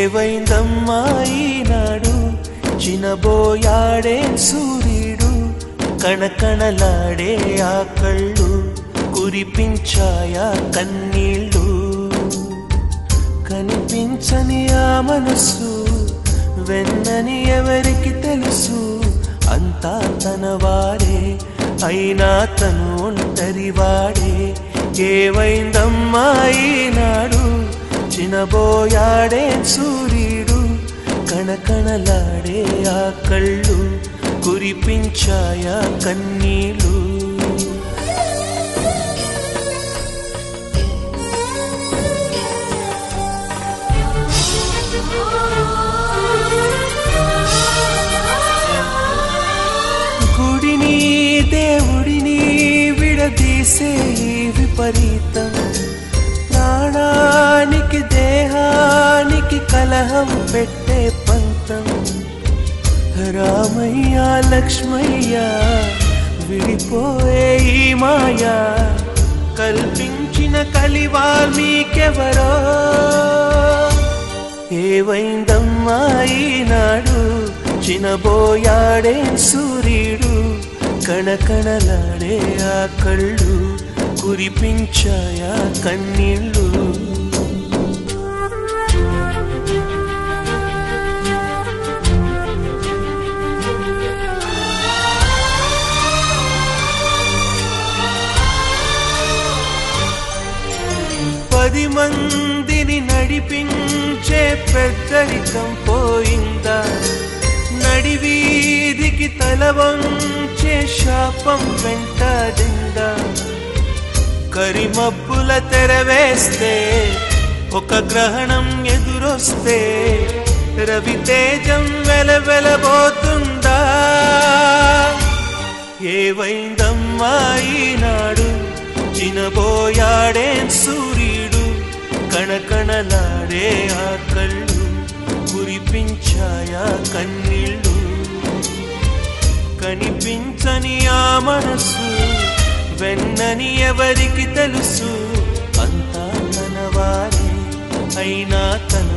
ఏవైందమ్మా ఈనాడు చినబోయాడే సూర్యుడు కణకణలాడే ఆ కళ్ళు కురిపించాయా కన్నీళ్ళు కనిపించని ఆ మనసు వెన్నని ఎవరికి తెలుసు అంతా తన వారే అయినా తను ఒంటరివాడే ఏవైందమ్మా ఈనాడు చినబోయాడే సూర్యుడు కణకణలాడే ఆ కళ్ళు కురిపించాయా కన్నీళ్ళు గుడిని దేవుడిని విడదీసే విపరీతం ప్రాణానికి దేహానికి కలహం పెట్టే పంతం రామయ్య లక్ష్మయ్య విడిపోయే ఈ మాయా కల్పించిన కలివాల్మీకెవరో ఏవైందమ్మా ఈనాడు చినబోయాడే సూర్యుడు కణకణలాడే ఆ కళ్ళు కురిపించాయా కన్నీళ్ళు పది మందిని నడిపించే పెద్దరికం పోయిందా నడివీధికి తల వంచే శాపం వెంటాడిందా కరిమబ్బుల తెరవేస్తే ఒక గ్రహణం ఎదురొస్తే రవితేజం వెలవెలబోతుందా ఏవైందమ్మా ఈనాడు చినబోయాడే సూర్యుడు కణకణలాడే ఆ కళ్ళు కురిపించాయా కన్నీళ్ళు కనిపించని ఆ మనసు వెన్నని ఎవరికి తెలుసు అంతా తన వారే అయినా తన